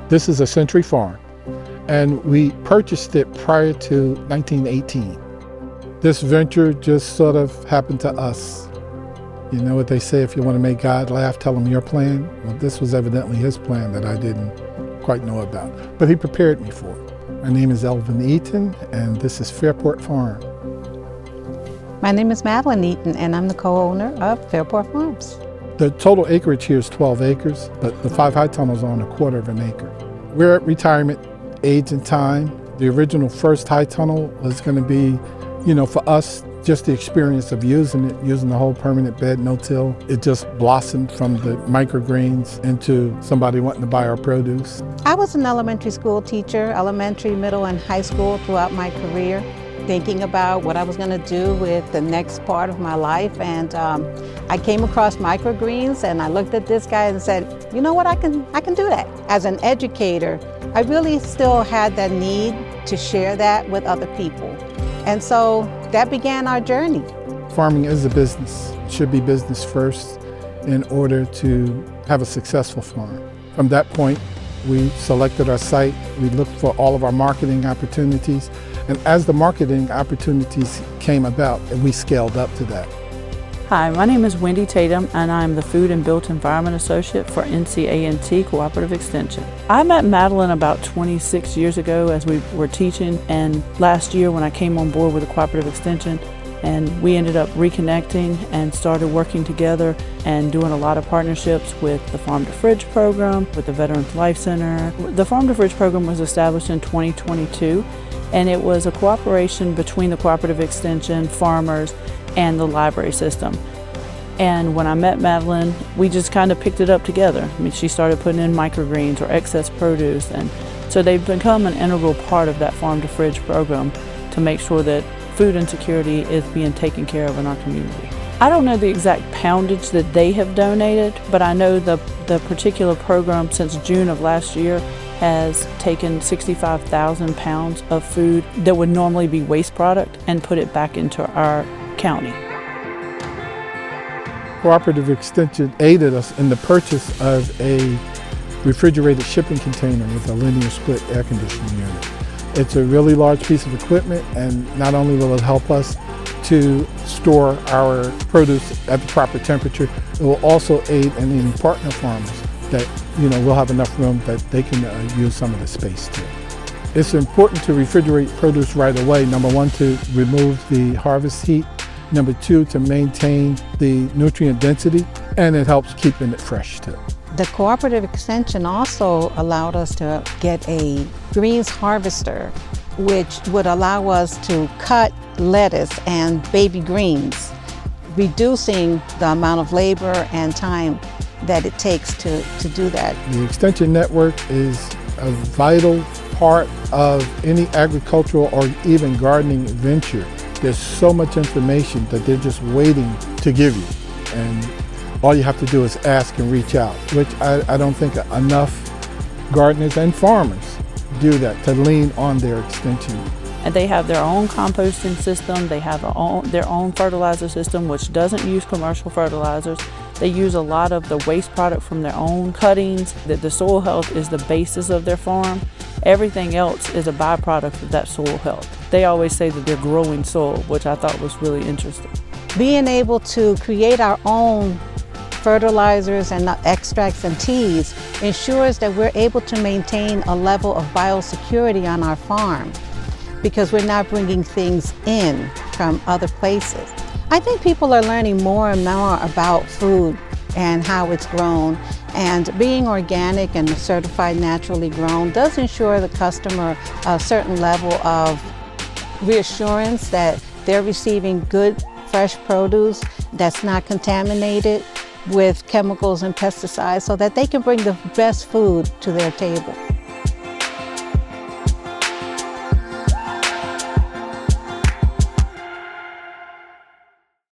This is a Century Farm, and we purchased it prior to 1918. This venture just sort of happened to us. You know what they say, if you want to make God laugh, tell him your plan. Well, this was evidently his plan that I didn't quite know about, but he prepared me for it. My name is Elvin Eaton, and this is Fairport Farm. My name is Madeline Eaton, and I'm the co-owner of Fairport Farms. The total acreage here is 12 acres, but the 5 high tunnels are on 1/4 of an acre. We're at retirement age and time. The original first high tunnel was going to be, for us, just the experience of using it, using the whole permanent bed, no-till. It just blossomed from the microgreens into somebody wanting to buy our produce. I was an elementary school teacher, elementary, middle, and high school throughout my career, thinking about what I was going to do with the next part of my life. And I came across microgreens, and I looked at this guy and said, you know what, I can do that. As an educator, I really still had that need to share that with other people. And so that began our journey. Farming is a business. It should be business first in order to have a successful farm. From that point, we selected our site. We looked for all of our marketing opportunities. And as the marketing opportunities came about, we scaled up to that. Hi, my name is Wendy Tatum, and I'm the Food and Built Environment Associate for NCA&T Cooperative Extension. I met Madeline about 26 years ago as we were teaching, and last year when I came on board with the Cooperative Extension, and we ended up reconnecting and started working together and doing a lot of partnerships with the Farm to Fridge program, with the Veterans Life Center. The Farm to Fridge program was established in 2022, and it was a cooperation between the Cooperative Extension, farmers, and the library system. And when I met Madeline, we just kind of picked it up together. I mean, she started putting in microgreens or excess produce, and so they've become an integral part of that Farm to Fridge program to make sure that food insecurity is being taken care of in our community. I don't know the exact poundage that they have donated, but I know the particular program since June of last year has taken 65,000 pounds of food that would normally be waste product and put it back into our county. Cooperative Extension aided us in the purchase of a refrigerated shipping container with a linear split air conditioning unit. It's a really large piece of equipment, and not only will it help us to store our produce at the proper temperature, it will also aid in any partner farmers that we'll have enough room that they can use some of the space too. It's important to refrigerate produce right away. Number one, to remove the harvest heat. Number two, to maintain the nutrient density, and it helps keeping it fresh too. The Cooperative Extension also allowed us to get a greens harvester, which would allow us to cut lettuce and baby greens, reducing the amount of labor and time that it takes to do that. The Extension Network is a vital part of any agricultural or even gardening venture. There's so much information that they're just waiting to give you. And all you have to do is ask and reach out, which I don't think enough gardeners and farmers do that, to lean on their extension. And they have their own composting system, they have their own fertilizer system, which doesn't use commercial fertilizers. They use a lot of the waste product from their own cuttings. The soil health is the basis of their farm. Everything else is a byproduct of that soil health. They always say that they're growing soil, which I thought was really interesting. Being able to create our own fertilizers and extracts and teas ensures that we're able to maintain a level of biosecurity on our farm, because we're not bringing things in from other places. I think people are learning more and more about food and how it's grown, and being organic and certified naturally grown does ensure the customer a certain level of reassurance that they're receiving good, fresh produce that's not contaminated with chemicals and pesticides, so that they can bring the best food to their table.